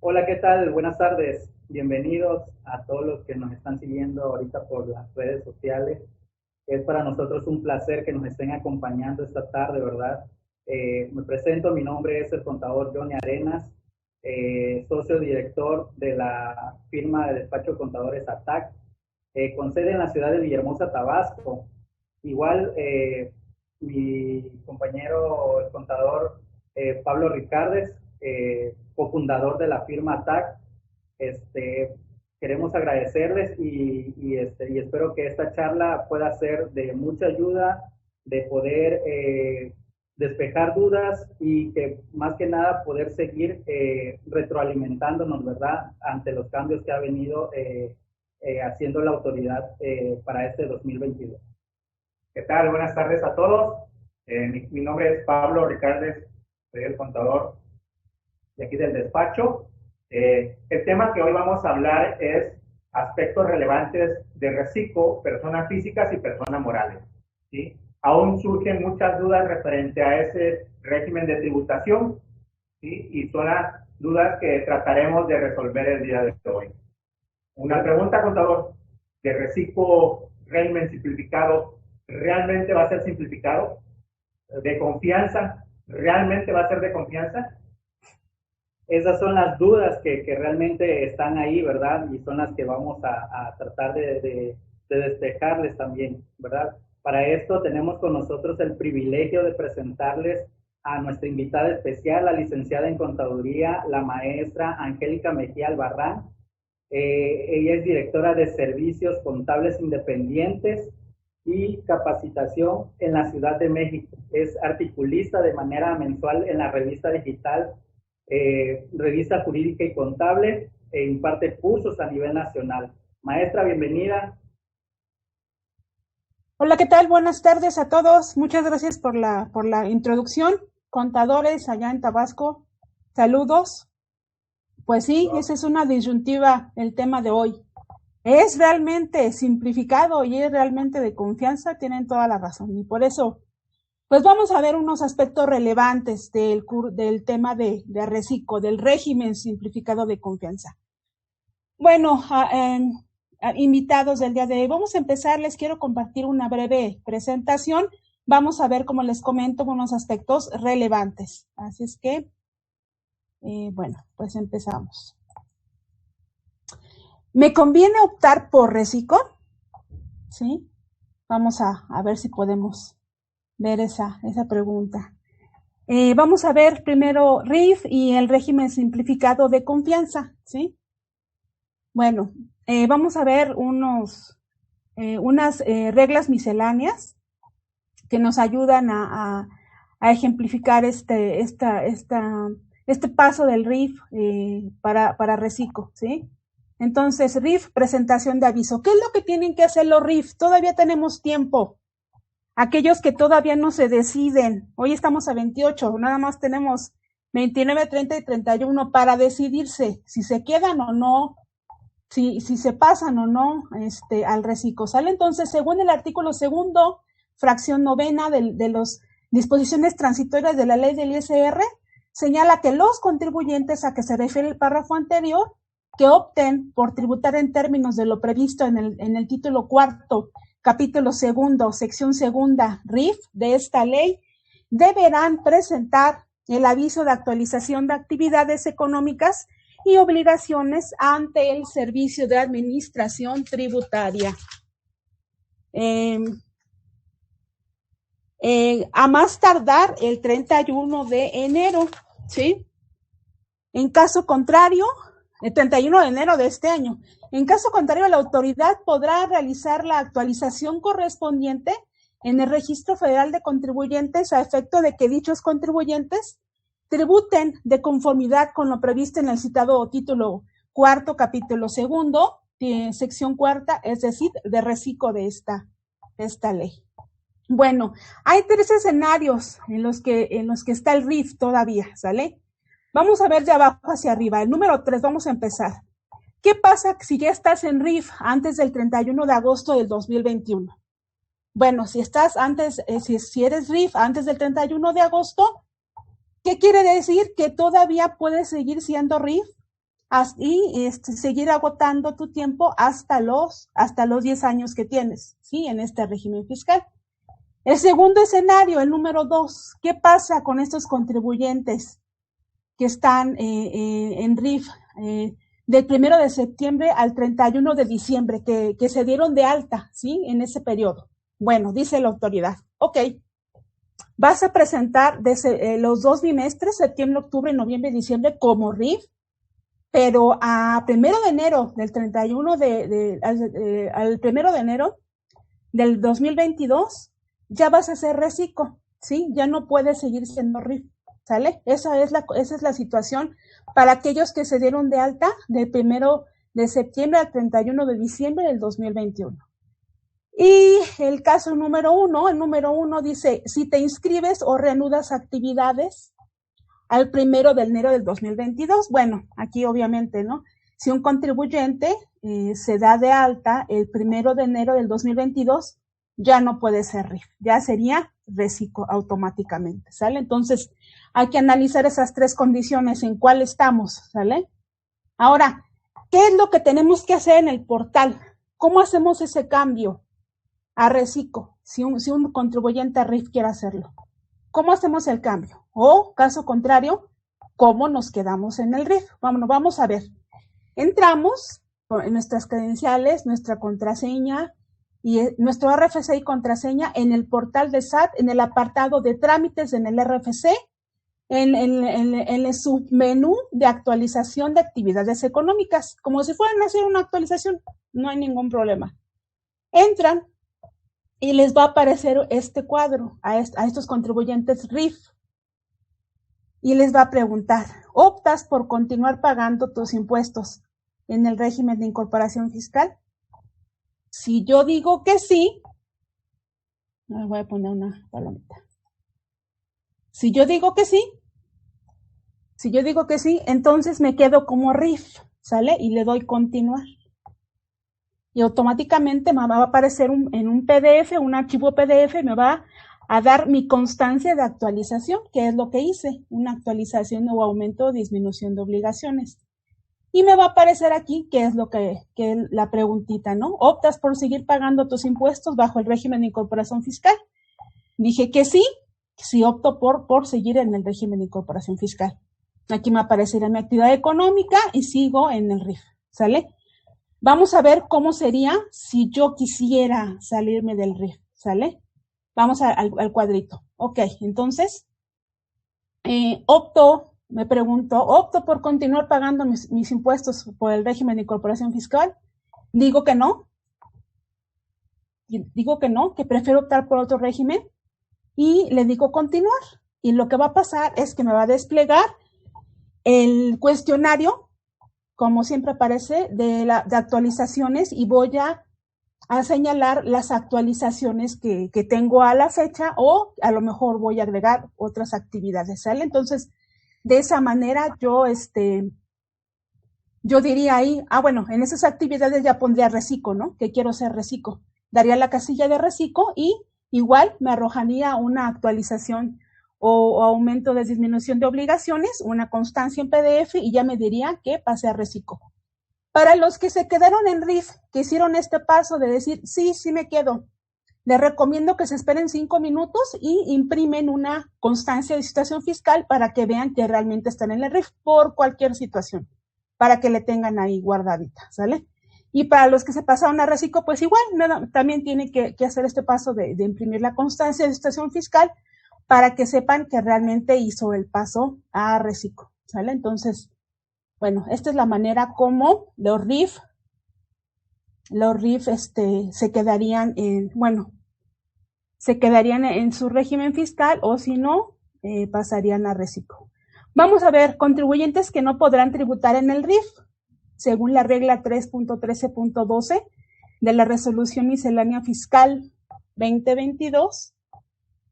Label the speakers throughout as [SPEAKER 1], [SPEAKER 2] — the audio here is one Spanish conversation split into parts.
[SPEAKER 1] Hola, ¿qué tal? Buenas tardes. Bienvenidos a todos los que nos están siguiendo ahorita por las redes sociales. Es para nosotros un placer que nos estén acompañando esta tarde, ¿verdad? Me presento, mi nombre es el contador Johnny Arenas, socio director de la firma de despacho de contadores ATAC, con sede en la ciudad de Villahermosa, Tabasco. Igual, mi compañero, el contador Pablo Ricardes, cofundador de la firma ATAC. Este, Queremos agradecerles y espero que esta charla pueda ser de mucha ayuda, de poder despejar dudas y que más que nada poder seguir retroalimentándonos, ¿verdad?, ante los cambios que ha venido haciendo la autoridad para este 2022.
[SPEAKER 2] ¿Qué tal? Buenas tardes a todos. Mi nombre es Pablo Ricardes, soy el contador de aquí del despacho. El tema que hoy vamos a hablar es aspectos relevantes de reciclo, personas físicas y personas morales, ¿sí? Aún surgen muchas dudas referente a ese régimen de tributación, ¿sí? Y son las dudas que trataremos de resolver el día de hoy. Una pregunta, contador, ¿de reciclo régimen simplificado realmente va a ser simplificado? ¿De confianza? ¿Realmente va a ser de confianza?
[SPEAKER 1] Esas son las dudas que realmente están ahí, ¿verdad? Y son las que vamos a tratar de despejarles también, ¿verdad? Para esto tenemos con nosotros el privilegio de presentarles a nuestra invitada especial, la licenciada en Contaduría, la maestra Angélica Mejía Albarrán. Ella es directora de Servicios Contables Independientes y Capacitación en la Ciudad de México. Es articulista de manera mensual en la revista digital Revista Jurídica y Contable e imparte cursos a nivel nacional. Maestra, bienvenida.
[SPEAKER 3] Hola, ¿qué tal? Buenas tardes a todos. Muchas gracias por la introducción. Contadores allá en Tabasco, saludos. Pues sí, esa es una disyuntiva el tema de hoy. ¿Es realmente simplificado y es realmente de confianza? Tienen toda la razón. Y por eso, pues vamos a ver unos aspectos relevantes del tema de reciclo, del régimen simplificado de confianza. Bueno, invitados del día de hoy, vamos a empezar. Les quiero compartir una breve presentación. Vamos a ver, como les comento, unos aspectos relevantes. Así es que, bueno, pues empezamos. ¿Me conviene optar por reciclo? ¿Sí? Vamos a ver si podemos ver esa pregunta. Vamos a ver primero RIF y el régimen simplificado de confianza, ¿sí? Bueno, vamos a ver unas reglas misceláneas que nos ayudan a ejemplificar este paso del RIF para reciclo, ¿sí? Entonces, RIF, presentación de aviso. ¿Qué es lo que tienen que hacer los RIF? Todavía tenemos tiempo. Aquellos que todavía no se deciden, hoy estamos a 28, nada más tenemos 29, 30 y 31 para decidirse si se quedan o no, si se pasan o no al reciclo, ¿sale? Entonces, según el artículo segundo, fracción novena de las disposiciones transitorias de la ley del ISR, señala que los contribuyentes a que se refiere el párrafo anterior, que opten por tributar en términos de lo previsto en el título cuarto, capítulo segundo, sección segunda, RIF de esta ley, deberán presentar el aviso de actualización de actividades económicas y obligaciones ante el Servicio de Administración Tributaria. A más tardar el 31 de enero, ¿sí? En caso contrario, el 31 de enero de este año. En caso contrario, la autoridad podrá realizar la actualización correspondiente en el Registro Federal de Contribuyentes a efecto de que dichos contribuyentes tributen de conformidad con lo previsto en el citado título cuarto, capítulo segundo, sección cuarta, es decir, de reciclo de esta ley. Bueno, hay tres escenarios en los que está el RIF todavía, ¿sale? Vamos a ver de abajo hacia arriba. El número 3, vamos a empezar. ¿Qué pasa si ya estás en RIF antes del 31 de agosto del 2021? Bueno, si estás antes, si eres RIF antes del 31 de agosto, ¿qué quiere decir? Que todavía puedes seguir siendo RIF y seguir agotando tu tiempo hasta los 10 años que tienes, ¿sí? En este régimen fiscal. El segundo escenario, el número 2, ¿qué pasa con estos contribuyentes que están en RIF del 1 de septiembre al 31 de diciembre, que se dieron de alta, ¿sí? En ese periodo. Bueno, dice la autoridad, ok, vas a presentar los 2 bimestres, septiembre, octubre, noviembre y diciembre como RIF, pero a 1 de enero del 31 al 1 de enero del 2022 ya vas a ser reciclo, ¿sí? Ya no puedes seguir siendo RIF, ¿sale? Esa es la situación para aquellos que se dieron de alta del 1 de septiembre al 31 de diciembre del 2021. Y el caso número 1, el número 1 dice, si te inscribes o reanudas actividades al 1 de enero del 2022, bueno, aquí obviamente, ¿no? Si un contribuyente se da de alta el 1 de enero del 2022, ya no puede ser RIF, ya sería reciclo automáticamente, ¿sale? Entonces, hay que analizar esas 3 condiciones, en cuál estamos, ¿sale? Ahora, ¿qué es lo que tenemos que hacer en el portal? ¿Cómo hacemos ese cambio a reciclo si un contribuyente a RIF quiere hacerlo? ¿Cómo hacemos el cambio? O, caso contrario, ¿cómo nos quedamos en el RIF? Vamos a ver. Entramos en nuestras credenciales, nuestra contraseña y nuestro RFC y contraseña en el portal de SAT, en el apartado de trámites en el RFC, en el submenú de actualización de actividades económicas, como si fueran a hacer una actualización, no hay ningún problema. Entran y les va a aparecer este cuadro a estos contribuyentes RIF y les va a preguntar, ¿optas por continuar pagando tus impuestos en el régimen de incorporación fiscal? Si yo digo que sí, me voy a poner una palomita. Si yo digo que sí, entonces me quedo como RIF, ¿sale? Y le doy continuar. Y automáticamente me va a aparecer en un PDF, un archivo PDF, me va a dar mi constancia de actualización, que es lo que hice, una actualización o aumento o disminución de obligaciones. Y me va a aparecer aquí qué es la preguntita, ¿no? ¿Optas por seguir pagando tus impuestos bajo el régimen de incorporación fiscal? Dije que sí opto por seguir en el régimen de incorporación fiscal. Aquí me aparecerá mi actividad económica y sigo en el RIF, ¿sale? Vamos a ver cómo sería si yo quisiera salirme del RIF, ¿sale? Vamos al cuadrito. Ok, entonces, opto por continuar pagando mis impuestos por el régimen de incorporación fiscal. Digo que no, que prefiero optar por otro régimen y le digo continuar. Y lo que va a pasar es que me va a desplegar el cuestionario, como siempre aparece, de actualizaciones y voy a señalar las actualizaciones que tengo a la fecha o a lo mejor voy a agregar otras actividades, ¿sale? Entonces, de esa manera yo diría ahí, bueno, en esas actividades ya pondría reciclo, ¿no? Que quiero ser reciclo. Daría la casilla de reciclo y igual me arrojaría una actualización o aumento de disminución de obligaciones, una constancia en PDF y ya me diría que pasé a reciclo. Para los que se quedaron en RIF, que hicieron este paso de decir, sí me quedo, les recomiendo que se esperen 5 minutos y imprimen una constancia de situación fiscal para que vean que realmente están en el RIF por cualquier situación, para que le tengan ahí guardadita, ¿sale? Y para los que se pasaron a reciclo, pues igual, también tienen que hacer este paso de imprimir la constancia de situación fiscal para que sepan que realmente hizo el paso a reciclo, ¿sale? Entonces, bueno, esta es la manera como los RIF se quedarían en su régimen fiscal o si no, pasarían a reciclo. Vamos a ver, contribuyentes que no podrán tributar en el RIF, según la regla 3.13.12 de la Resolución Miscelánea Fiscal 2022,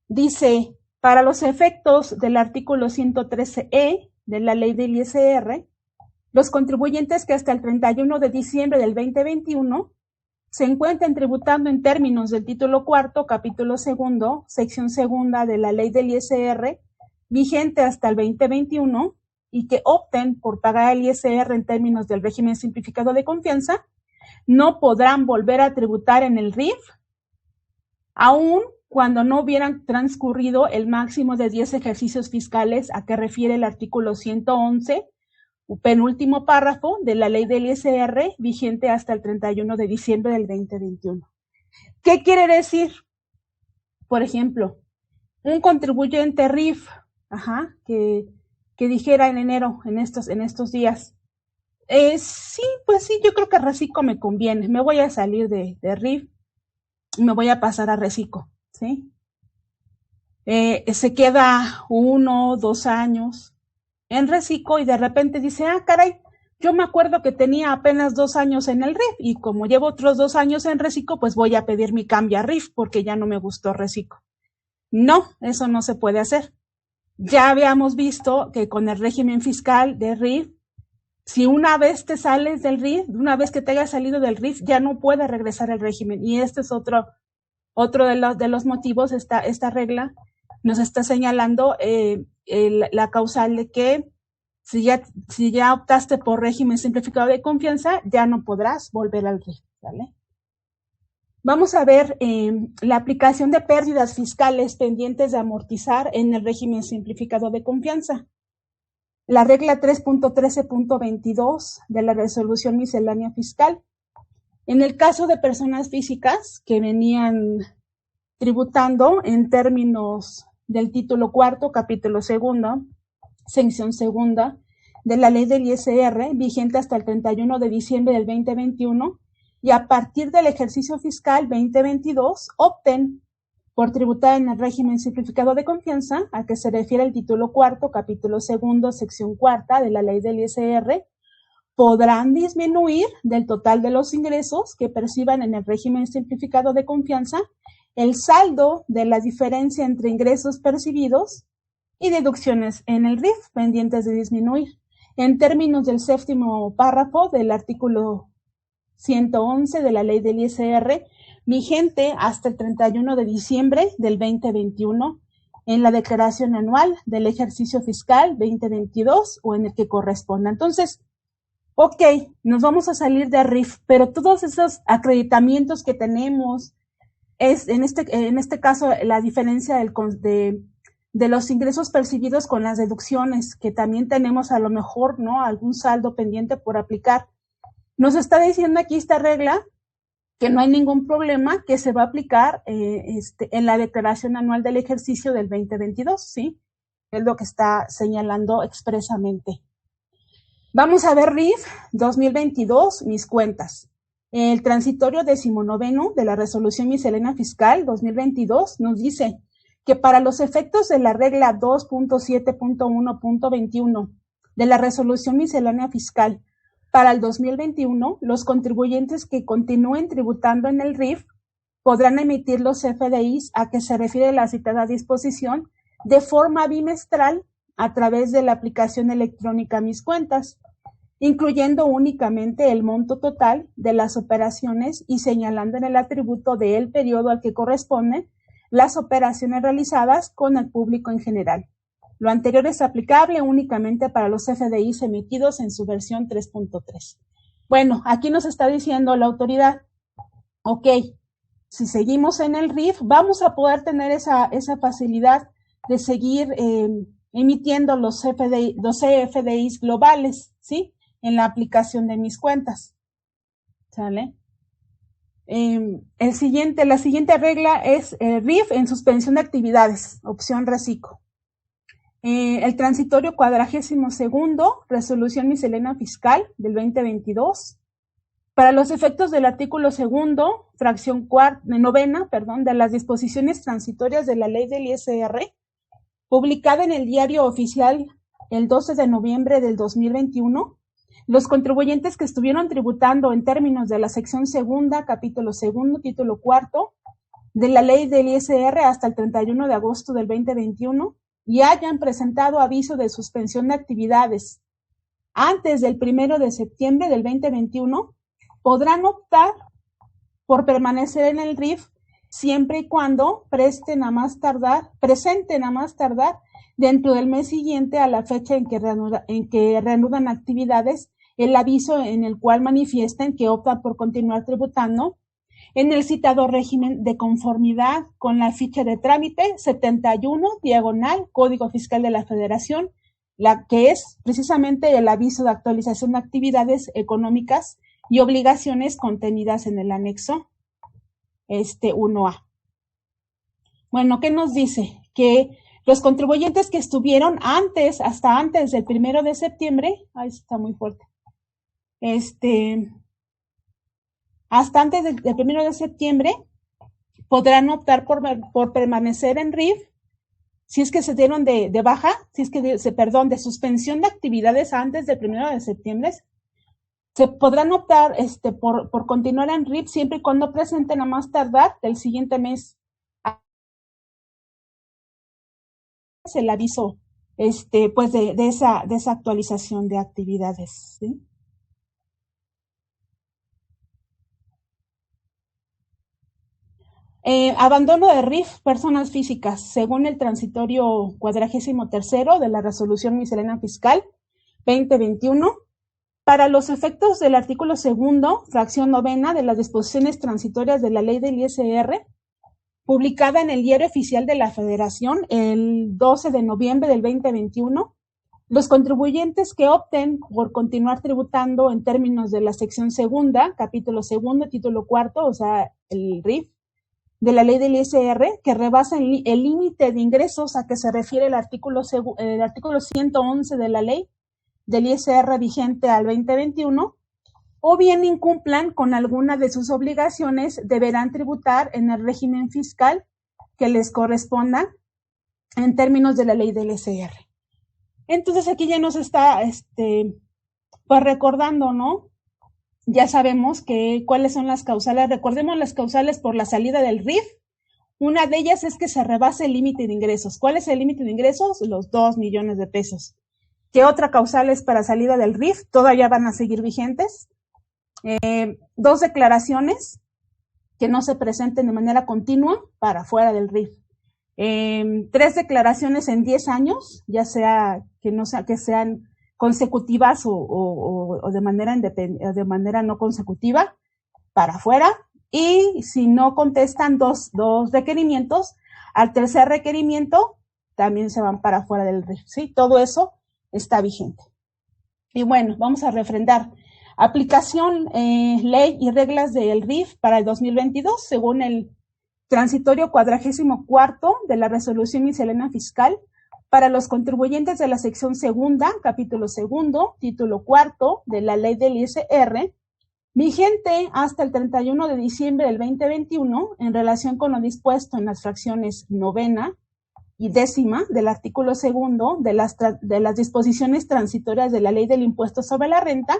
[SPEAKER 3] dice, para los efectos del artículo 113E de la Ley del ISR, los contribuyentes que hasta el 31 de diciembre del 2021 se encuentren tributando en términos del título cuarto, capítulo segundo, sección segunda de la Ley del ISR, vigente hasta el 2021, y que opten por pagar el ISR en términos del régimen simplificado de confianza, no podrán volver a tributar en el RIF, aun cuando no hubieran transcurrido el máximo de 10 ejercicios fiscales a que refiere el artículo 111, penúltimo párrafo de la ley del ISR, vigente hasta el 31 de diciembre del 2021. ¿Qué quiere decir? Por ejemplo, un contribuyente RIF, que dijera en enero, en estos días, sí, pues sí, yo creo que Recico me conviene, me voy a salir de RIF, me voy a pasar a Recico, ¿sí? Se queda 1, 2 años en Recico y de repente dice, caray, yo me acuerdo que tenía apenas 2 años en el RIF y como llevo otros 2 años en Recico, pues voy a pedir mi cambio a RIF porque ya no me gustó Recico. No, eso no se puede hacer. Ya habíamos visto que con el régimen fiscal de RIF, si una vez te sales del RIF, una vez que te hayas salido del RIF, ya no puede regresar el régimen. Y este es otro de los motivos, esta regla nos está señalando la causal de que si ya optaste por régimen simplificado de confianza, ya no podrás volver al RIF, ¿vale? Vamos a ver la aplicación de pérdidas fiscales pendientes de amortizar en el régimen simplificado de confianza. La regla 3.13.22 de la resolución miscelánea fiscal. En el caso de personas físicas que venían tributando en términos del título cuarto, capítulo segundo, sección segunda de la ley del ISR, vigente hasta el 31 de diciembre del 2021, y a partir del ejercicio fiscal 2022 opten por tributar en el régimen simplificado de confianza, a que se refiere el título cuarto, capítulo segundo, sección cuarta de la ley del ISR, podrán disminuir del total de los ingresos que perciban en el régimen simplificado de confianza el saldo de la diferencia entre ingresos percibidos y deducciones en el RIF pendientes de disminuir. En términos del séptimo párrafo del artículo 111 de la ley del ISR, vigente hasta el 31 de diciembre del 2021, en la declaración anual del ejercicio fiscal 2022 o en el que corresponda. Entonces, ok, nos vamos a salir de RIF, pero todos esos acreditamientos que tenemos, es en este caso la diferencia de los ingresos percibidos con las deducciones, que también tenemos a lo mejor, ¿no?, algún saldo pendiente por aplicar. Nos está diciendo aquí esta regla que no hay ningún problema, que se va a aplicar en la declaración anual del ejercicio del 2022, ¿sí? Es lo que está señalando expresamente. Vamos a ver RIF 2022, mis cuentas. El transitorio 19 de la resolución miscelánea fiscal 2022 nos dice que para los efectos de la regla 2.7.1.21 de la resolución miscelánea fiscal para el 2021, los contribuyentes que continúen tributando en el RIF podrán emitir los FDIs a que se refiere la citada disposición de forma bimestral a través de la aplicación electrónica Mis Cuentas, incluyendo únicamente el monto total de las operaciones y señalando en el atributo del periodo al que corresponden las operaciones realizadas con el público en general. Lo anterior es aplicable únicamente para los FDIs emitidos en su versión 3.3. Bueno, aquí nos está diciendo la autoridad, ok, si seguimos en el RIF, vamos a poder tener esa facilidad de seguir emitiendo los CFDIs globales, ¿sí?, en la aplicación de Mis Cuentas. ¿Sale? La siguiente regla es RIF en suspensión de actividades, opción Recico. El transitorio 42º, resolución miscelánea fiscal del 2022. Para los efectos del artículo segundo, fracción novena, de las disposiciones transitorias de la ley del ISR, publicada en el Diario Oficial el 12 de noviembre del 2021, los contribuyentes que estuvieron tributando en términos de la sección segunda, capítulo segundo, título cuarto, de la ley del ISR hasta el 31 de agosto del 2021 y hayan presentado aviso de suspensión de actividades antes del 1 de septiembre del 2021, podrán optar por permanecer en el RIF siempre y cuando presenten a más tardar dentro del mes siguiente a la fecha en que reanudan actividades, el aviso en el cual manifiesten que optan por continuar tributando en el citado régimen de conformidad con la ficha de trámite 71, Código Fiscal de la Federación, la que es precisamente el aviso de actualización de actividades económicas y obligaciones contenidas en el anexo 1A. Bueno, ¿qué nos dice? Que los contribuyentes que estuvieron hasta antes del 1 de septiembre, está muy fuerte, hasta antes del 1 de septiembre podrán optar por permanecer en RIF si es que se dieron de baja, de suspensión de actividades antes del 1 de septiembre. Se podrán optar por continuar en RIF siempre y cuando presenten a más tardar del siguiente mes el aviso pues de esa actualización de actividades, ¿sí? Abandono de RIF personas físicas, según el transitorio 43º de la Resolución Miscelánea Fiscal 2021, para los efectos del artículo 2, fracción 9 de las disposiciones transitorias de la Ley del ISR, publicada en el Diario Oficial de la Federación el 12 de noviembre del 2021, los contribuyentes que opten por continuar tributando en términos de la sección 2, capítulo 2, título 4, o sea, el RIF, de la Ley del ISR, que rebasa el límite de ingresos a que se refiere el artículo 111 de la Ley del ISR vigente al 2021, o bien incumplan con alguna de sus obligaciones, deberán tributar en el régimen fiscal que les corresponda en términos de la Ley del ISR. Entonces aquí ya nos está pues recordando, ¿no? Ya sabemos cuáles son las causales. Recordemos las causales por la salida del RIF. Una de ellas es que se rebase el límite de ingresos. ¿Cuál es el límite de ingresos? Los 2 millones de pesos. ¿Qué otra causal es para salida del RIF? Todavía van a seguir vigentes. 2 declaraciones que no se presenten de manera continua para fuera del RIF. 3 declaraciones en 10 años, ya sea que sean consecutivas o de manera no consecutiva para afuera, y si no contestan dos requerimientos, al tercer requerimiento también se van para afuera del RIF, ¿sí? Todo eso está vigente. Y bueno, vamos a refrendar. Aplicación, ley y reglas del RIF para el 2022, según el transitorio 44 de la Resolución Miscelánea Fiscal, para los contribuyentes de la sección 2, capítulo 2, título 4 de la Ley del ISR, vigente hasta el 31 de diciembre del 2021, en relación con lo dispuesto en las fracciones 9 y 10 del artículo 2 de las disposiciones transitorias de la Ley del Impuesto sobre la Renta,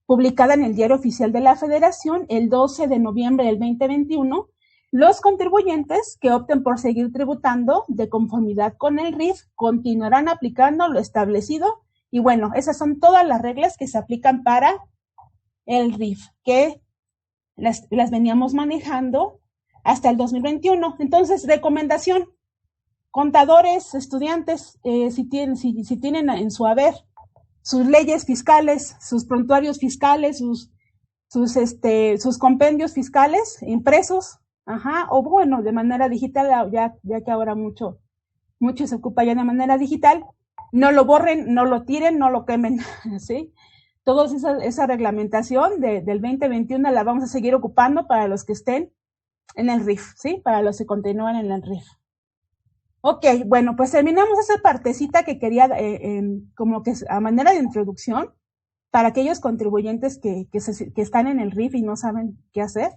[SPEAKER 3] publicada en el Diario Oficial de la Federación el 12 de noviembre del 2021, los contribuyentes que opten por seguir tributando de conformidad con el RIF continuarán aplicando lo establecido. Y bueno, esas son todas las reglas que se aplican para el RIF, que las veníamos manejando hasta el 2021. Entonces, recomendación: contadores, estudiantes, si tienen en su haber sus leyes fiscales, sus prontuarios fiscales, sus compendios fiscales impresos, o bueno, de manera digital, ya que ahora mucho se ocupa ya de manera digital, no lo borren, no lo tiren, no lo quemen, ¿sí? Toda esa reglamentación del 2021 la vamos a seguir ocupando para los que estén en el RIF, ¿sí? Para los que continúan en el RIF. Ok, bueno, pues terminamos esa partecita que quería como que a manera de introducción para aquellos contribuyentes que están en el RIF y no saben qué hacer.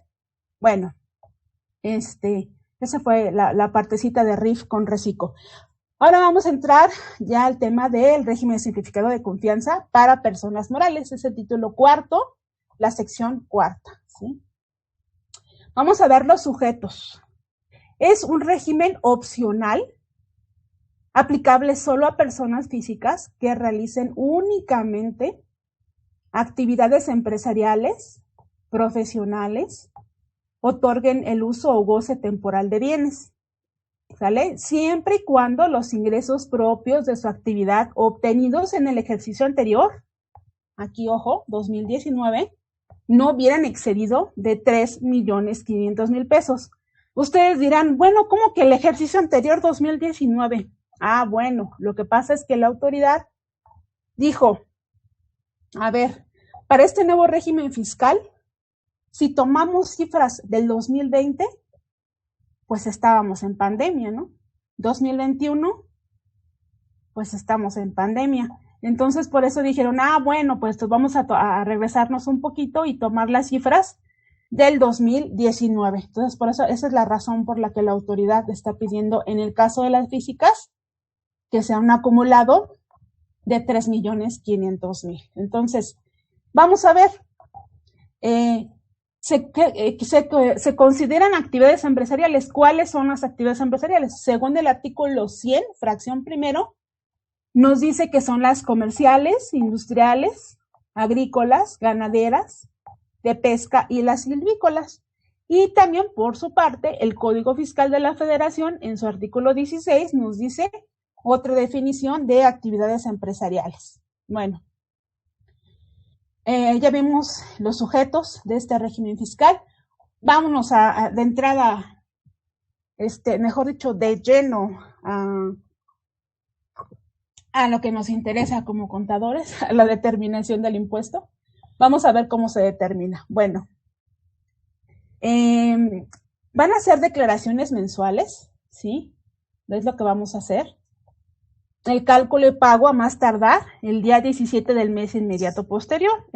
[SPEAKER 3] Bueno, esa fue la partecita de RIF con Recico. Ahora vamos a entrar ya al tema del régimen simplificado de confianza para personas morales. Es el título 4, la sección 4, ¿sí? Vamos a ver los sujetos. Es un régimen opcional aplicable solo a personas físicas que realicen únicamente actividades empresariales, profesionales otorguen el uso o goce temporal de bienes, ¿sale? Siempre y cuando los ingresos propios de su actividad obtenidos en el ejercicio anterior, aquí ojo, 2019, no hubieran excedido de 3,500,000 pesos. Ustedes dirán, bueno, ¿cómo que el ejercicio anterior 2019? Ah, bueno, lo que pasa es que la autoridad dijo, a ver, para este nuevo régimen fiscal, si tomamos cifras del 2020, pues estábamos en pandemia, ¿no? 2021, pues estamos en pandemia. Entonces, por eso dijeron, ah, bueno, pues vamos a regresarnos un poquito y tomar las cifras del 2019. Entonces, por eso, esa es la razón por la que la autoridad está pidiendo, en el caso de las físicas, que sea un acumulado de 3,500,000. Entonces, vamos a ver, se consideran actividades empresariales. ¿Cuáles son las actividades empresariales? Según el artículo 100, fracción primero, nos dice que son las comerciales, industriales, agrícolas, ganaderas, de pesca y las silvícolas. Y también, por su parte, el Código Fiscal de la Federación, en su artículo 16, nos dice otra definición de actividades empresariales. Bueno, ya vimos los sujetos de este régimen fiscal. Vámonos de entrada, mejor dicho, de lleno a lo que nos interesa como contadores, a la determinación del impuesto. Vamos a ver cómo se determina. Bueno, van a hacer declaraciones mensuales, ¿sí? Es lo que vamos a hacer. El cálculo y pago a más tardar el día 17 del mes inmediato posterior.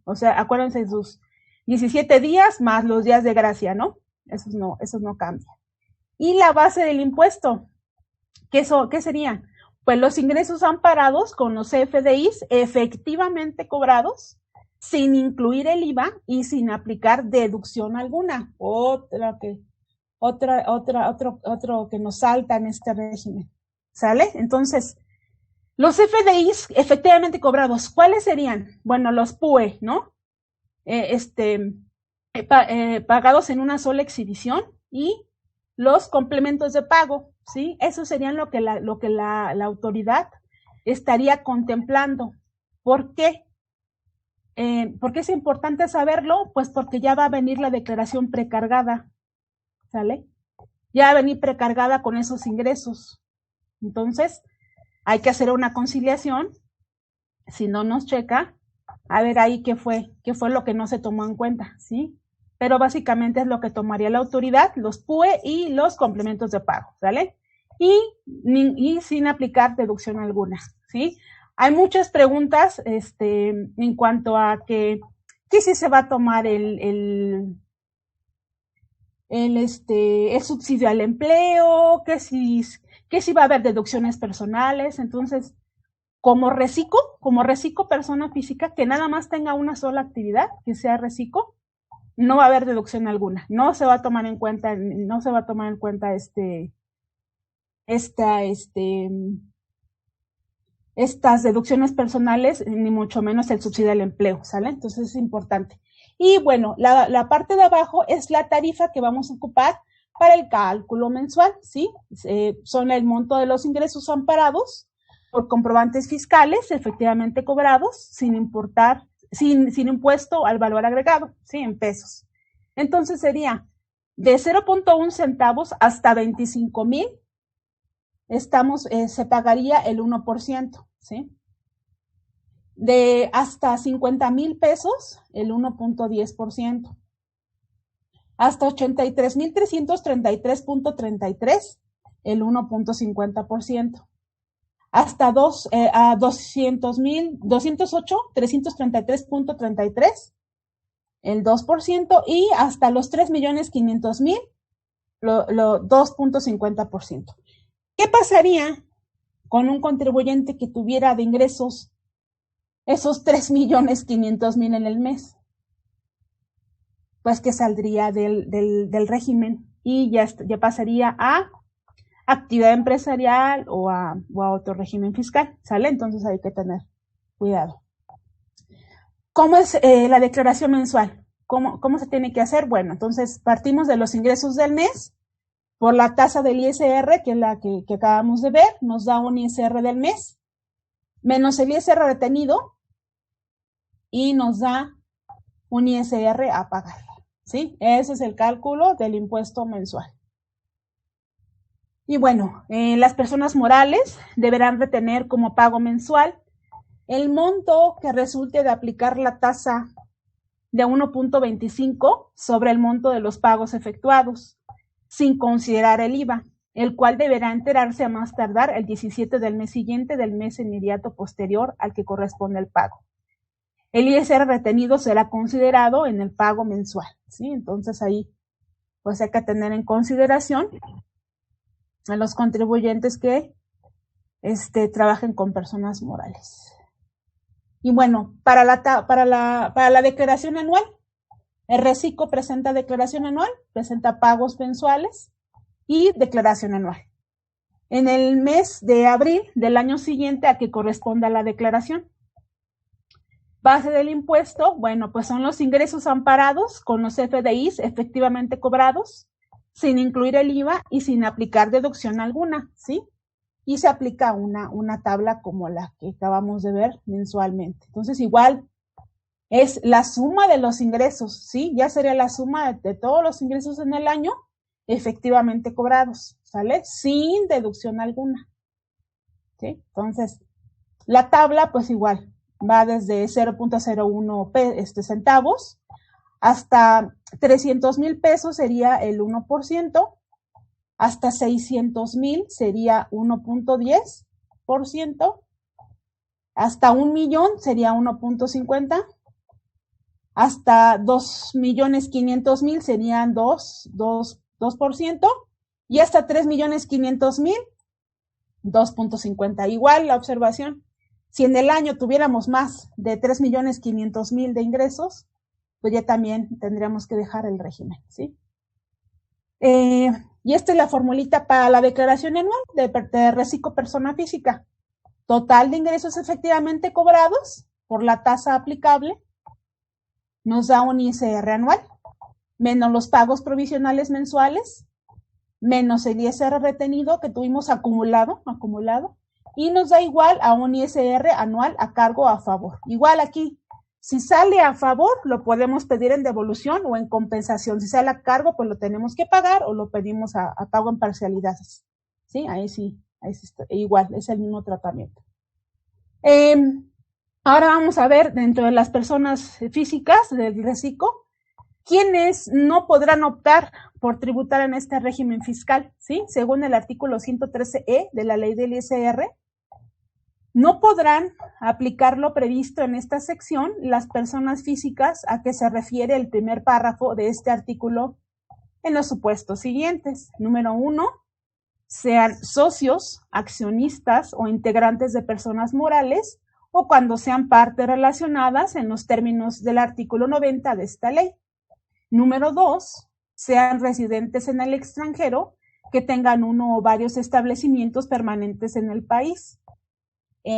[SPEAKER 3] O sea, acuérdense de sus 17 días más los días de gracia, ¿no? Eso no cambia. Y la base del impuesto, ¿qué sería? Pues los ingresos amparados con los CFDIs efectivamente cobrados, sin incluir el IVA y sin aplicar deducción alguna. Otro que nos salta en este régimen. ¿Sale? Entonces, los FDIs efectivamente cobrados, ¿cuáles serían? Bueno, los PUE, ¿no? Pagados en una sola exhibición, y los complementos de pago, ¿sí? Eso serían lo que la autoridad estaría contemplando. ¿Por qué? ¿Por qué es importante saberlo? Pues porque ya va a venir la declaración precargada, ¿sale? Ya va a venir precargada con esos ingresos. Entonces, hay que hacer una conciliación. Si no nos checa, a ver ahí qué fue lo que no se tomó en cuenta, ¿sí? Pero básicamente es lo que tomaría la autoridad, los PUE y los complementos de pago, ¿sale? Y sin aplicar deducción alguna, ¿sí? Hay muchas preguntas en cuanto a que si se va a tomar el subsidio al empleo, que si va a haber deducciones personales. Entonces, como reciclo persona física que nada más tenga una sola actividad, que sea reciclo, no va a haber deducción alguna. No se va a tomar en cuenta, estas deducciones personales, ni mucho menos el subsidio al empleo, ¿sale? Entonces es importante. Y bueno, la parte de abajo es la tarifa que vamos a ocupar para el cálculo mensual, ¿sí? Son el monto de los ingresos amparados por comprobantes fiscales efectivamente cobrados sin impuesto al valor agregado, ¿sí? En pesos. Entonces sería de 0.1 centavos hasta 25,000, se pagaría el 1%, ¿sí? De hasta 50,000 pesos, el 1.10%. Hasta 83,333.33, el 1.50%. Hasta 208,333.33, el 2%, y hasta los 3,500,000, lo 2.50%. ¿Qué pasaría con un contribuyente que tuviera de ingresos esos 3,500,000 en el mes? Pues que saldría del régimen y ya pasaría a actividad empresarial o a otro régimen fiscal, ¿sale? Entonces hay que tener cuidado. ¿Cómo es la declaración mensual? ¿Cómo se tiene que hacer? Bueno, entonces partimos de los ingresos del mes por la tasa del ISR, que es la que acabamos de ver, nos da un ISR del mes, menos el ISR retenido, y nos da un ISR a pagar, ¿sí? Ese es el cálculo del impuesto mensual. Y bueno, las personas morales deberán retener como pago mensual el monto que resulte de aplicar la tasa de 1.25 sobre el monto de los pagos efectuados, sin considerar el IVA, el cual deberá enterarse a más tardar el 17 del mes siguiente del mes inmediato posterior al que corresponde el pago. El ISR retenido será considerado en el pago mensual, ¿sí? Entonces ahí pues hay que tener en consideración a los contribuyentes que trabajen con personas morales. Y bueno, para la declaración anual, el RECICO presenta declaración anual, presenta pagos mensuales y declaración anual. En el mes de abril del año siguiente a que corresponda la declaración. Base del impuesto, bueno, pues son los ingresos amparados con los FDIs efectivamente cobrados, sin incluir el IVA y sin aplicar deducción alguna, ¿sí? Y se aplica una tabla como la que acabamos de ver mensualmente. Entonces, igual es la suma de los ingresos, ¿sí? Ya sería la suma de todos los ingresos en el año efectivamente cobrados, ¿sale? Sin deducción alguna, ¿sí? Entonces, la tabla, pues igual, va desde 0.01 centavos hasta 300,000 pesos sería el 1%, hasta 600,000 sería 1.10%, hasta 1,000,000 sería 1.50%, hasta 2,500,000 serían 2%, y hasta 3,500,000, 2.50%. Igual la observación, si en el año tuviéramos más de 3,500,000 de ingresos, pues ya también tendríamos que dejar el régimen, ¿sí? Y esta es la formulita para la declaración anual de RECICO persona física. Total de ingresos efectivamente cobrados por la tasa aplicable nos da un ISR anual, menos los pagos provisionales mensuales, menos el ISR retenido que tuvimos acumulado, y nos da igual a un ISR anual a cargo a favor. Igual aquí, si sale a favor, lo podemos pedir en devolución o en compensación. Si sale a cargo, pues lo tenemos que pagar o lo pedimos a pago en parcialidades. ¿Sí? Ahí sí está, igual, es el mismo tratamiento. Ahora vamos a ver dentro de las personas físicas del RECICO, ¿quiénes no podrán optar por tributar en este régimen fiscal? ¿Sí? Según el artículo 113E de la ley del ISR, no podrán aplicar lo previsto en esta sección las personas físicas a que se refiere el primer párrafo de este artículo en los supuestos siguientes. Número 1, sean socios, accionistas o integrantes de personas morales o cuando sean partes relacionadas en los términos del artículo 90 de esta ley. Número 2, sean residentes en el extranjero que tengan uno o varios establecimientos permanentes en el país.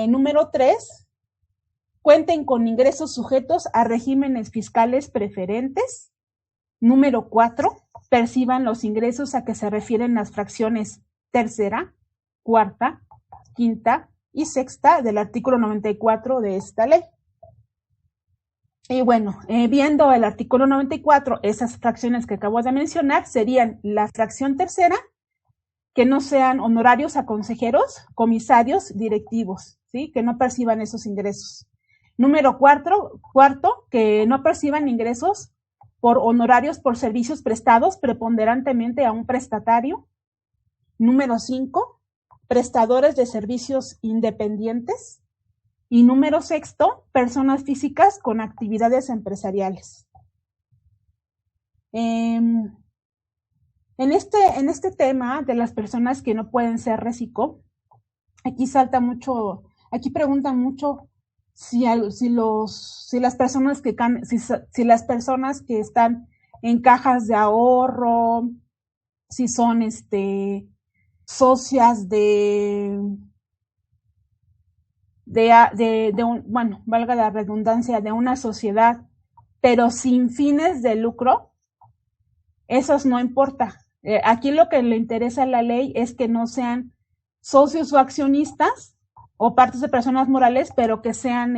[SPEAKER 3] Número 3, cuenten con ingresos sujetos a regímenes fiscales preferentes. Número 4, perciban los ingresos a que se refieren las fracciones tercera, cuarta, quinta y sexta del artículo 94 de esta ley. Y bueno, viendo el artículo 94, esas fracciones que acabo de mencionar serían la fracción tercera, que no sean honorarios a consejeros, comisarios, directivos, ¿sí? Que no perciban esos ingresos. Número cuarto, que no perciban ingresos por honorarios por servicios prestados preponderantemente a un prestatario. Número 5, prestadores de servicios independientes. Y número 6, personas físicas con actividades empresariales. En este tema de las personas que no pueden ser RECICO, aquí preguntan mucho si las personas que están en cajas de ahorro, si son socias valga la redundancia, de una sociedad pero sin fines de lucro, esos no importa. Aquí lo que le interesa a la ley es que no sean socios o accionistas o partes de personas morales, pero que sean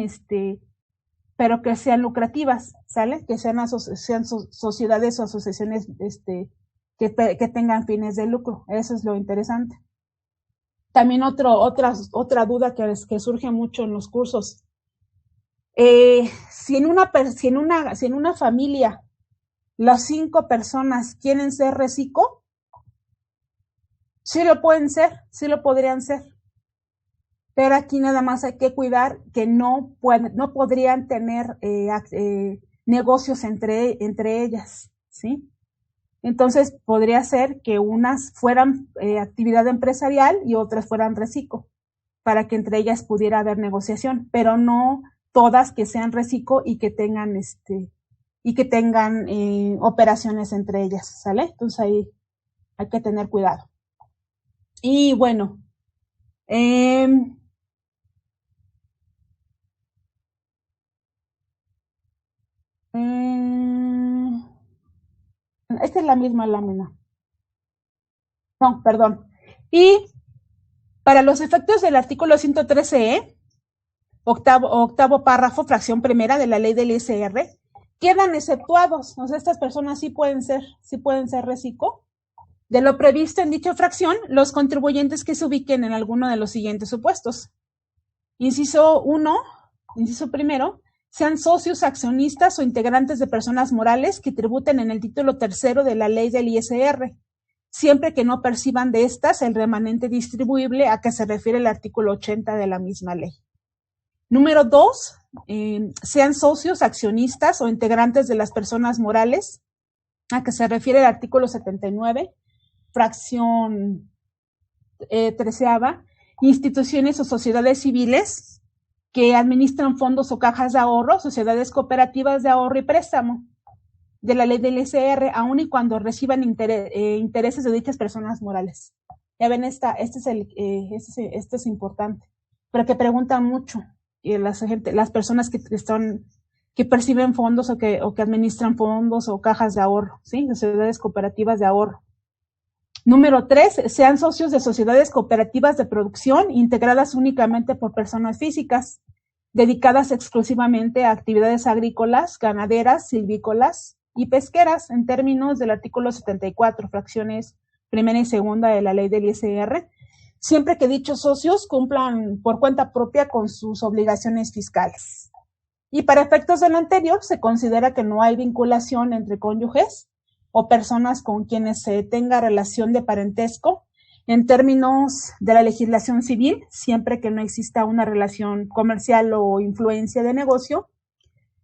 [SPEAKER 3] lucrativas, ¿sale? Que sean sociedades o asociaciones que tengan fines de lucro. Eso es lo interesante. También otra duda que surge mucho en los cursos. Si en una familia las 5 personas quieren ser reciclo, sí lo pueden ser, sí lo podrían ser. Pero aquí nada más hay que cuidar que no podrían tener negocios entre ellas, ¿sí? Entonces podría ser que unas fueran actividad empresarial y otras fueran reciclo, para que entre ellas pudiera haber negociación, pero no todas que sean reciclo y que tengan operaciones entre ellas, ¿sale? Entonces ahí hay que tener cuidado. Y bueno, esta es la misma lámina. No, perdón. Y para los efectos del artículo 113E, octavo párrafo, fracción primera de la ley del ISR, quedan exceptuados. O sea, estas personas sí pueden ser reciclo. De lo previsto en dicha fracción, los contribuyentes que se ubiquen en alguno de los siguientes supuestos. Inciso 1, inciso primero, sean socios, accionistas o integrantes de personas morales que tributen en el título tercero de la ley del ISR, siempre que no perciban de estas el remanente distribuible a que se refiere el artículo 80 de la misma ley. Número 2, sean socios, accionistas o integrantes de las personas morales, a que se refiere el artículo 79, fracción 13ª, instituciones o sociedades civiles que administran fondos o cajas de ahorro, sociedades cooperativas de ahorro y préstamo de la ley del ISR, aun y cuando reciban intereses de dichas personas morales. Ya ven, esto es importante, pero que preguntan mucho, y las personas que perciben fondos o que administran fondos o cajas de ahorro, ¿sí? Sociedades cooperativas de ahorro. Número 3, sean socios de sociedades cooperativas de producción integradas únicamente por personas físicas, dedicadas exclusivamente a actividades agrícolas, ganaderas, silvícolas y pesqueras, en términos del artículo 74, fracciones primera y segunda de la ley del ISR, siempre que dichos socios cumplan por cuenta propia con sus obligaciones fiscales. Y para efectos de lo anterior, se considera que no hay vinculación entre cónyuges o personas con quienes se tenga relación de parentesco en términos de la legislación civil, siempre que no exista una relación comercial o influencia de negocio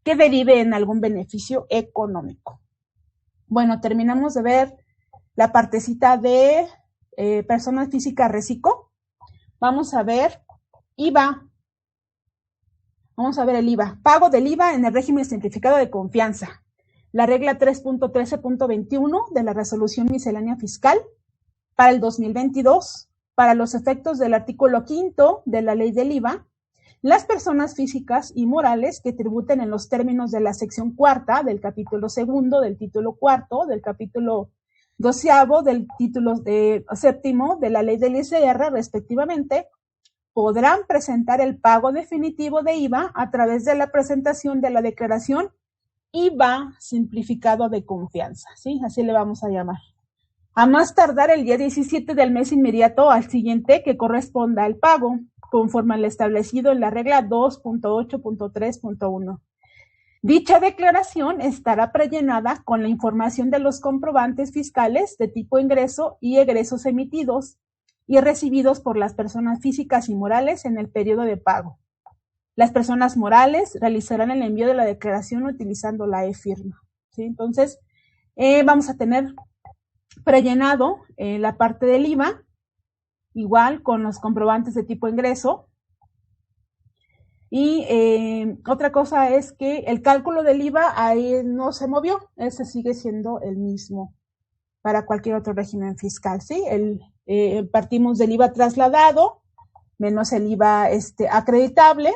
[SPEAKER 3] que derive en algún beneficio económico. Bueno, terminamos de ver la partecita de personas físicas reciclo. Vamos a ver IVA. Vamos a ver el IVA. Pago del IVA en el régimen simplificado de confianza. La regla 3.13.21 de la Resolución Miscelánea Fiscal para el 2022, para los efectos del artículo 5 de la Ley del IVA, las personas físicas y morales que tributen en los términos de la sección 4 del capítulo 2, del título 4, del capítulo 12, del título 7 de la Ley del ISR, respectivamente, podrán presentar el pago definitivo de IVA a través de la presentación de la declaración IVA simplificado de confianza, ¿sí? Así le vamos a llamar. A más tardar el día 17 del mes inmediato al siguiente que corresponda al pago, conforme al establecido en la regla 2.8.3.1. Dicha declaración estará prellenada con la información de los comprobantes fiscales de tipo ingreso y egresos emitidos y recibidos por las personas físicas y morales en el periodo de pago. Las personas morales realizarán el envío de la declaración utilizando la e-firma, ¿sí? Entonces, vamos a tener prellenado la parte del IVA, igual con los comprobantes de tipo ingreso. Y otra cosa es que el cálculo del IVA ahí no se movió, ese sigue siendo el mismo para cualquier otro régimen fiscal, ¿sí? Partimos del IVA trasladado menos el IVA acreditable.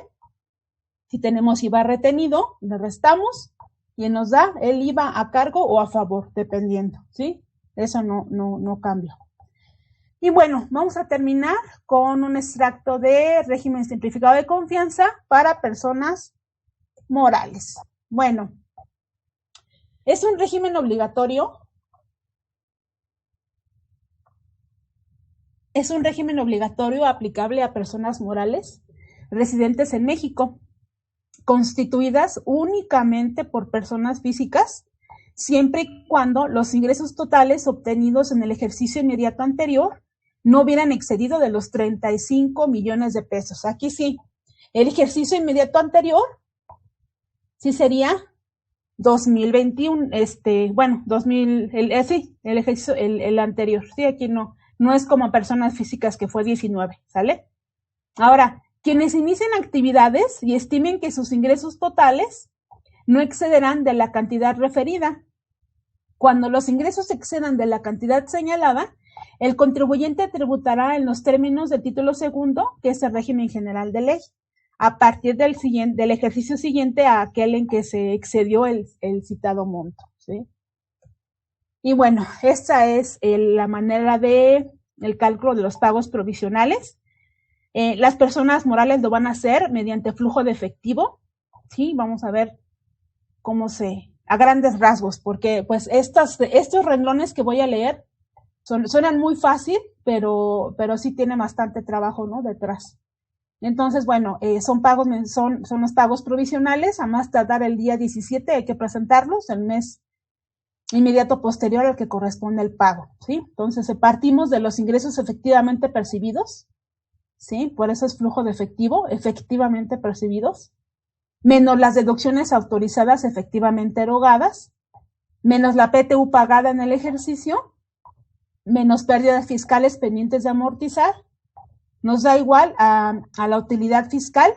[SPEAKER 3] Si tenemos IVA retenido, le restamos y nos da el IVA a cargo o a favor, dependiendo, ¿sí? Eso no cambia. Y bueno, vamos a terminar con un extracto de régimen simplificado de confianza para personas morales. Bueno, es un régimen obligatorio. Es un régimen obligatorio aplicable a personas morales residentes en México, constituidas únicamente por personas físicas, siempre y cuando los ingresos totales obtenidos en el ejercicio inmediato anterior no hubieran excedido de los 35 millones de pesos. Aquí sí, el ejercicio inmediato anterior sí sería 2021, el ejercicio, el anterior, sí, aquí no es como personas físicas que fue 19, ¿sale? Ahora, quienes inicien actividades y estimen que sus ingresos totales no excederán de la cantidad referida. Cuando los ingresos excedan de la cantidad señalada, el contribuyente tributará en los términos del título segundo, que es el régimen general de ley, a partir del ejercicio siguiente a aquel en que se excedió el citado monto, ¿sí? Y bueno, esta es la manera de el cálculo de los pagos provisionales. Las personas morales lo van a hacer mediante flujo de efectivo, ¿sí? Vamos a ver cómo a grandes rasgos, porque pues estos renglones que voy a leer suenan muy fácil, pero sí tiene bastante trabajo, ¿no? Detrás. Entonces, bueno, son los pagos provisionales, a más tardar el día 17 hay que presentarlos, el mes inmediato posterior al que corresponde el pago, ¿sí? Entonces, partimos de los ingresos efectivamente percibidos, ¿sí? Por eso es flujo de efectivo, efectivamente percibidos, menos las deducciones autorizadas efectivamente erogadas, menos la PTU pagada en el ejercicio, menos pérdidas fiscales pendientes de amortizar, nos da igual a la utilidad fiscal,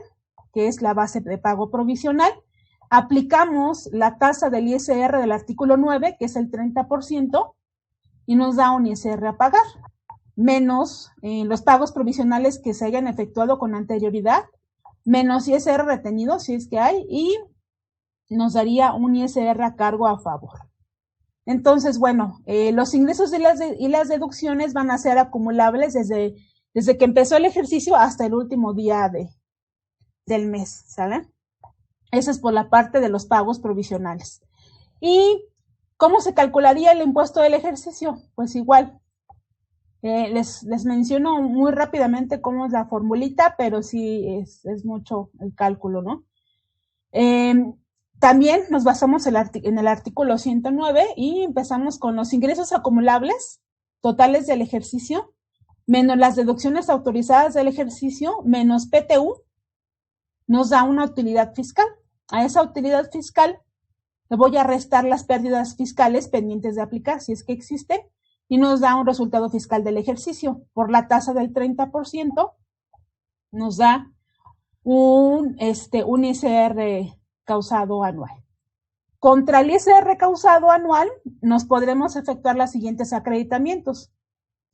[SPEAKER 3] que es la base de pago provisional. Aplicamos la tasa del ISR del artículo 9, que es el 30%, y nos da un ISR a pagar, menos los pagos provisionales que se hayan efectuado con anterioridad, menos ISR retenido, si es que hay, y nos daría un ISR a cargo a favor. Entonces, bueno, los ingresos y las deducciones van a ser acumulables desde que empezó el ejercicio hasta el último día del mes, ¿saben? Eso es por la parte de los pagos provisionales. ¿Y cómo se calcularía el impuesto del ejercicio? Pues igual, les menciono muy rápidamente cómo es la formulita, pero sí es mucho el cálculo, ¿no? También nos basamos en el artículo 109 y empezamos con los ingresos acumulables totales del ejercicio, menos las deducciones autorizadas del ejercicio, menos PTU, nos da una utilidad fiscal. A esa utilidad fiscal le voy a restar las pérdidas fiscales pendientes de aplicar, si es que existen, y nos da un resultado fiscal del ejercicio. Por la tasa del 30%, nos da un ISR causado anual. Contra el ISR causado anual, nos podremos efectuar los siguientes acreditamientos: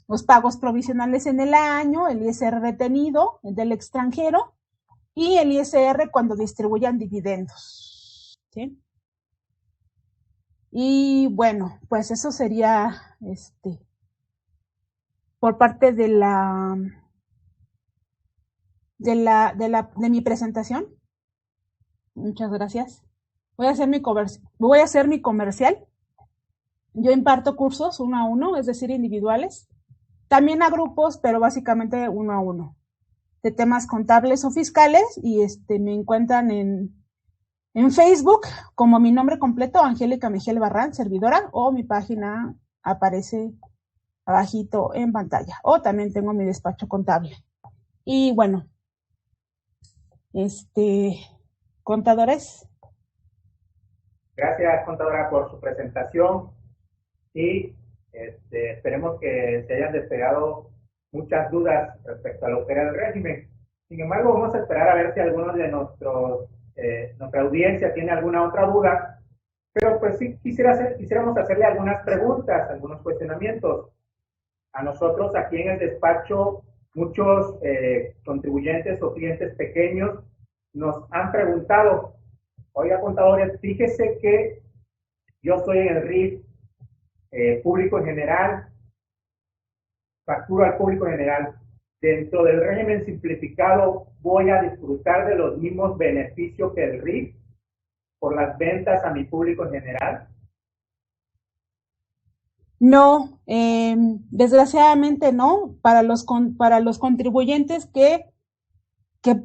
[SPEAKER 3] los pagos provisionales en el año, el ISR retenido, el del extranjero, y el ISR cuando distribuyan dividendos, ¿sí? Y bueno, pues eso sería por parte de mi presentación. Muchas gracias. Voy a hacer mi comercial. Yo imparto cursos 1 a 1, es decir, individuales. También a grupos, pero básicamente 1 a 1. De temas contables o fiscales, y me encuentran en Facebook como mi nombre completo, Angélica Mejía Barrán, servidora, o mi página aparece abajito en pantalla. O también tengo mi despacho contable. Y bueno, contadores.
[SPEAKER 2] Gracias, contadora, por su presentación y esperemos que se hayan despegado muchas dudas respecto a lo que era el régimen. Sin embargo, vamos a esperar a ver si alguno de nuestra audiencia tiene alguna otra duda, pero pues sí quisiéramos hacerle algunas preguntas, algunos cuestionamientos. A nosotros aquí en el despacho, muchos contribuyentes o clientes pequeños nos han preguntado Oiga, contadores, fíjese que yo estoy en el RIF público en general, facturo al público en general. Dentro del régimen simplificado voy a disfrutar de los mismos beneficios que el RIF por las ventas a mi público en general.
[SPEAKER 3] No, desgraciadamente no. Para los contribuyentes que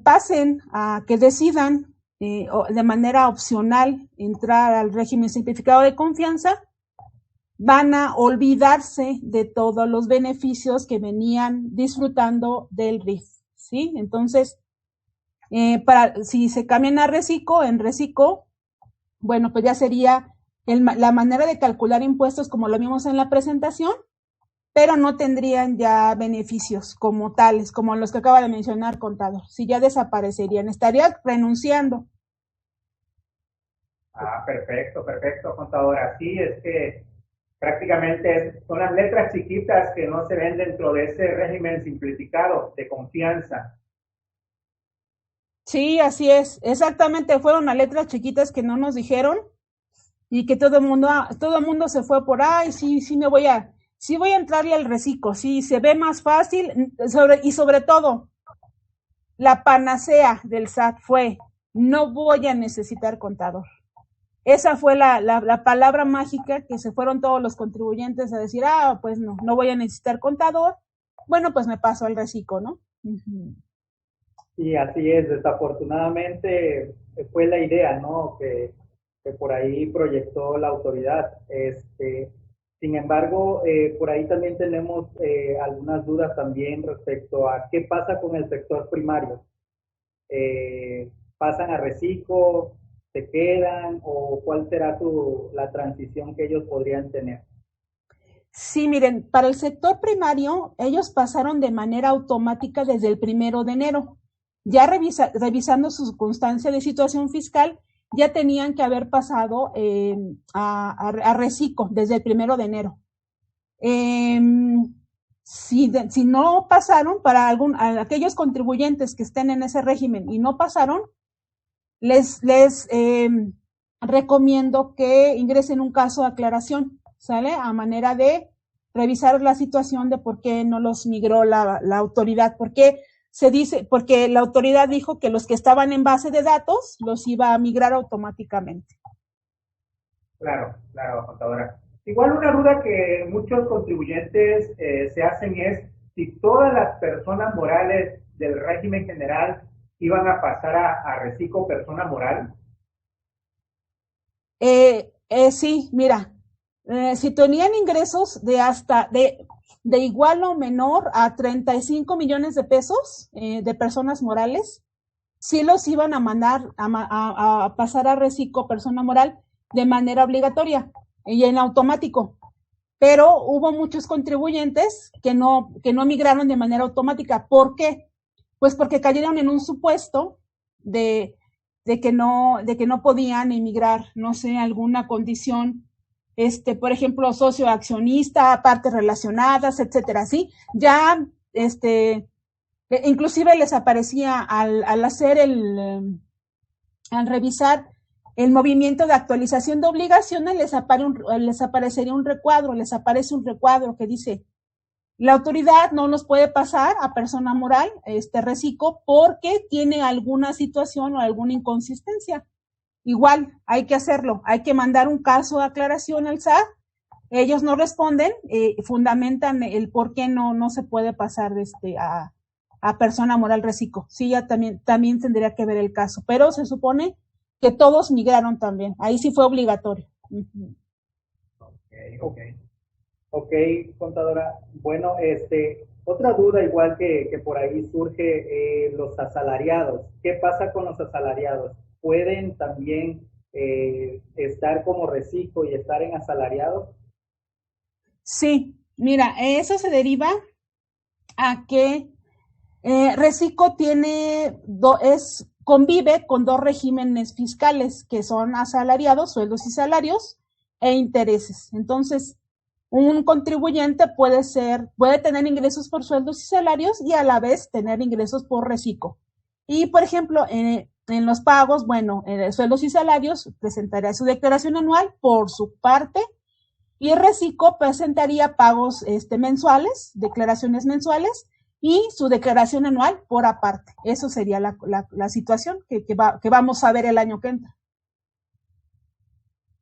[SPEAKER 3] pasen que decidan de manera opcional entrar al régimen simplificado de confianza, van a olvidarse de todos los beneficios que venían disfrutando del RIF, ¿sí? Entonces, si se cambian a Recico, en Recico, bueno, pues ya sería la manera de calcular impuestos como lo vimos en la presentación, pero no tendrían ya beneficios como tales, como los que acaba de mencionar, contador. Si ya desaparecerían, estarían renunciando.
[SPEAKER 2] Ah, perfecto, contador. Así es que prácticamente son las letras chiquitas que no se ven dentro de ese régimen simplificado de confianza.
[SPEAKER 3] Sí, así es. Exactamente, fueron las letras chiquitas que no nos dijeron y que todo el mundo se fue por ahí, sí voy a entrarle al Recico, sí, se ve más fácil, y sobre todo, la panacea del SAT fue, no voy a necesitar contador. Esa fue la palabra mágica que se fueron todos los contribuyentes a decir, pues no voy a necesitar contador, bueno, pues me paso al Recico, ¿no?
[SPEAKER 1] Sí, así es, desafortunadamente fue la idea, ¿no? Que por ahí proyectó la autoridad. Sin embargo, por ahí también tenemos algunas dudas también respecto a qué pasa con el sector primario. ¿Pasan a Recico? ¿Se quedan? ¿O cuál será la transición que ellos podrían tener?
[SPEAKER 3] Sí, miren, para el sector primario, ellos pasaron de manera automática desde el 1 de enero. Ya revisando su constancia de situación fiscal, ya tenían que haber pasado a Recico desde el 1 de enero. Si no pasaron, para aquellos contribuyentes que estén en ese régimen y no pasaron, les recomiendo que ingresen un caso de aclaración, ¿sale? A manera de revisar la situación de por qué no los migró la autoridad, porque la autoridad dijo que los que estaban en base de datos los iba a migrar automáticamente.
[SPEAKER 2] Claro, contadora. Igual una duda que muchos contribuyentes se hacen es si todas las personas morales del régimen general iban a pasar a Recico persona moral.
[SPEAKER 3] Sí, mira, si tenían ingresos de igual o menor a 35 millones de pesos de personas morales, sí los iban a mandar a pasar a Recico persona moral de manera obligatoria y en automático. Pero hubo muchos contribuyentes que no migraron de manera automática. ¿Por qué? Pues porque cayeron en un supuesto de que no podían emigrar, no sé, alguna condición, por ejemplo, socio accionista, partes relacionadas, etcétera, ¿sí? Ya, inclusive les aparecía al revisar el movimiento de actualización de obligaciones, les aparece un recuadro que dice, la autoridad no nos puede pasar a persona moral, Recico, porque tiene alguna situación o alguna inconsistencia. Igual, hay que hacerlo, hay que mandar un caso de aclaración al SAT, ellos no responden, fundamentan el por qué no se puede pasar a persona moral Recico. Sí, ya también tendría que ver el caso, pero se supone que todos migraron también, ahí sí fue obligatorio.
[SPEAKER 1] Ok, contadora. Bueno, otra duda igual que por ahí surge, los asalariados. ¿Qué pasa con los asalariados? ¿Pueden también estar como Recico y estar en asalariados?
[SPEAKER 3] Sí, mira, eso se deriva a que Recico convive con dos regímenes fiscales que son asalariados, sueldos y salarios, e intereses. Entonces, un contribuyente puede tener ingresos por sueldos y salarios y a la vez tener ingresos por Recico. Y, por ejemplo, en los pagos, bueno, sueldos y salarios, presentaría su declaración anual por su parte, y Recico presentaría pagos mensuales, declaraciones mensuales, y su declaración anual por aparte. Eso sería la situación que vamos a ver el año que entra.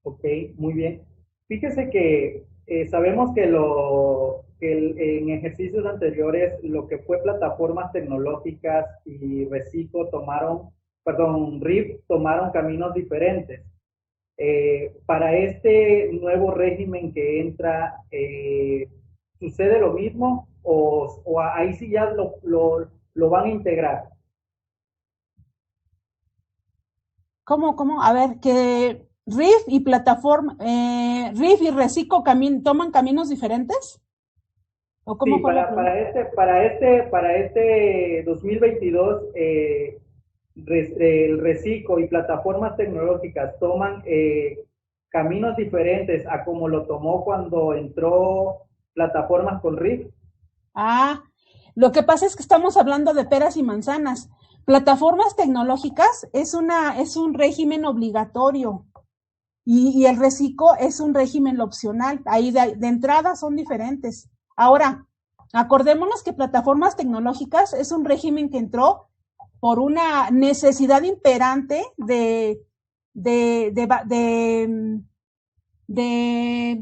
[SPEAKER 1] Ok, muy bien. Fíjese que sabemos que en ejercicios anteriores lo que fue plataformas tecnológicas y RIF tomaron caminos diferentes. Para este nuevo régimen que entra, ¿sucede lo mismo o ahí sí ya lo van a integrar?
[SPEAKER 3] ¿Cómo? A ver, que RIF y plataforma, RIF y Recico toman caminos diferentes. ¿O cómo
[SPEAKER 1] Sí,
[SPEAKER 3] fue
[SPEAKER 1] para este 2022, el Recico y plataformas tecnológicas toman caminos diferentes a como lo tomó cuando entró plataformas con RIF.
[SPEAKER 3] Ah, lo que pasa es que estamos hablando de peras y manzanas. Plataformas tecnológicas es un régimen obligatorio y el Recico es un régimen opcional. Ahí de entrada son diferentes. Ahora, acordémonos que plataformas tecnológicas es un régimen que entró por una necesidad imperante de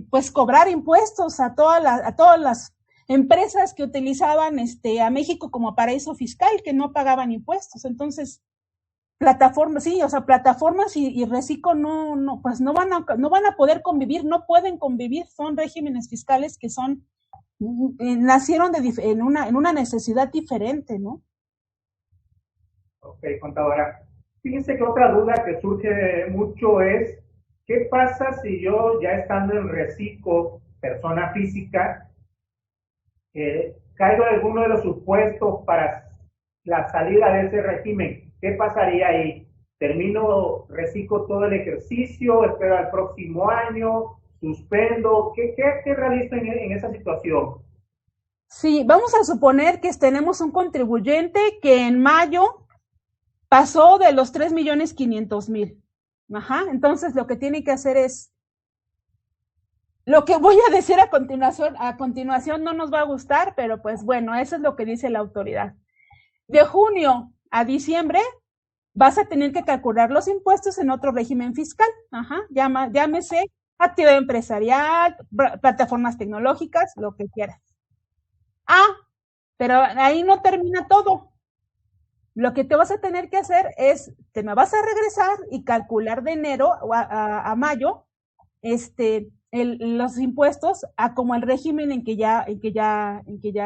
[SPEAKER 3] pues cobrar impuestos a todas las empresas que utilizaban a México como paraíso fiscal, que no pagaban impuestos. Entonces, plataformas y Recico pues no van a poder convivir, no pueden convivir, son regímenes fiscales que nacieron en una necesidad diferente, ¿no?
[SPEAKER 2] Ok, contadora. Fíjense que otra duda que surge mucho es, ¿qué pasa si yo ya estando en Recico, persona física, caigo en alguno de los supuestos para la salida de ese régimen? ¿Qué pasaría ahí? ¿Termino, reciclo todo el ejercicio, espero al próximo año, suspendo? ¿Qué realizo en esa situación?
[SPEAKER 3] Sí, vamos a suponer que tenemos un contribuyente que en mayo pasó de los 3.500.000. Ajá, entonces lo que tiene que hacer es, lo que voy a decir a continuación no nos va a gustar, pero pues bueno, eso es lo que dice la autoridad. De junio a diciembre vas a tener que calcular los impuestos en otro régimen fiscal. Ajá, llámese actividad empresarial, plataformas tecnológicas, lo que quieras. Ah, pero ahí no termina todo. Lo que te vas a tener que hacer es, te me vas a regresar y calcular de enero a mayo, los impuestos a como el régimen en que ya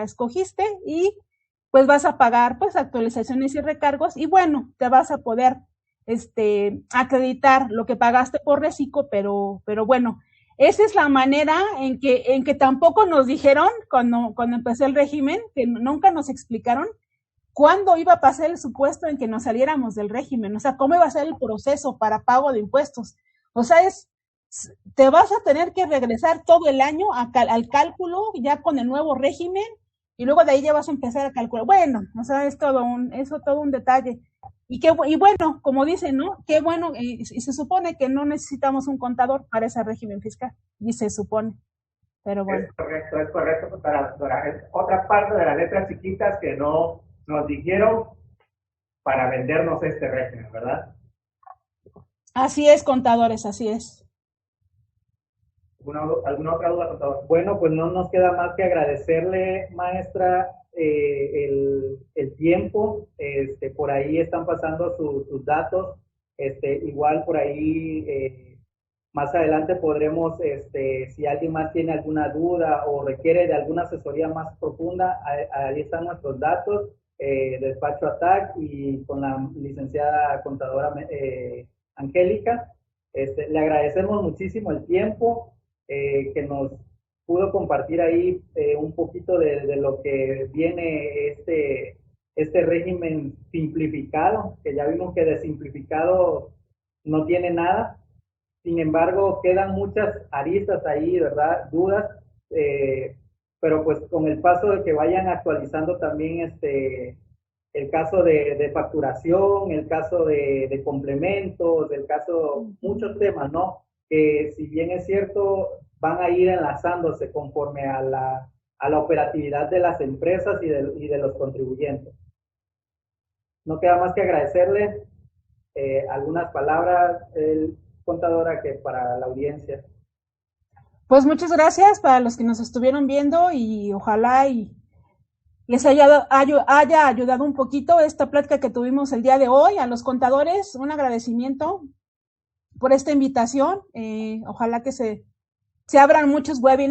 [SPEAKER 3] escogiste, y pues vas a pagar pues actualizaciones y recargos, y bueno, te vas a poder acreditar lo que pagaste por Recico, pero bueno, esa es la manera en que tampoco nos dijeron cuando empezó el régimen, que nunca nos explicaron cuándo iba a pasar el supuesto en que nos saliéramos del régimen, o sea, cómo iba a ser el proceso para pago de impuestos. O sea, te vas a tener que regresar todo el año al cálculo ya con el nuevo régimen, y luego de ahí ya vas a empezar a calcular. Bueno, o sea, es todo un detalle. Y bueno, como dicen, ¿no? Qué bueno, y se supone que no necesitamos un contador para ese régimen fiscal, y se supone, pero bueno.
[SPEAKER 2] Es correcto, doctora. Es otra parte de las letras chiquitas que no nos dijeron para vendernos este régimen, ¿verdad?
[SPEAKER 3] Así es, contadores, así es.
[SPEAKER 2] ¿Alguna otra duda, contador?
[SPEAKER 1] Bueno, pues no nos queda más que agradecerle, maestra, el tiempo. Por ahí están pasando sus datos. Igual por ahí más adelante podremos, si alguien más tiene alguna duda o requiere de alguna asesoría más profunda, ahí están nuestros datos, despacho ATAC, y con la licenciada contadora Angélica. Le agradecemos muchísimo el tiempo que nos pudo compartir ahí un poquito de lo que viene este régimen simplificado, que ya vimos que de simplificado no tiene nada. Sin embargo, quedan muchas aristas ahí, ¿verdad? Dudas, pero pues con el paso de que vayan actualizando también el caso de facturación, el caso de complementos, el caso, muchos temas, ¿no? Que si bien es cierto, van a ir enlazándose conforme a la operatividad de las empresas y de los contribuyentes. No queda más que agradecerle algunas palabras, contadora, que para la audiencia.
[SPEAKER 3] Pues muchas gracias para los que nos estuvieron viendo y ojalá y les haya ayudado un poquito esta plática que tuvimos el día de hoy. A los contadores, un agradecimiento por esta invitación. Ojalá que se abran muchos webinars.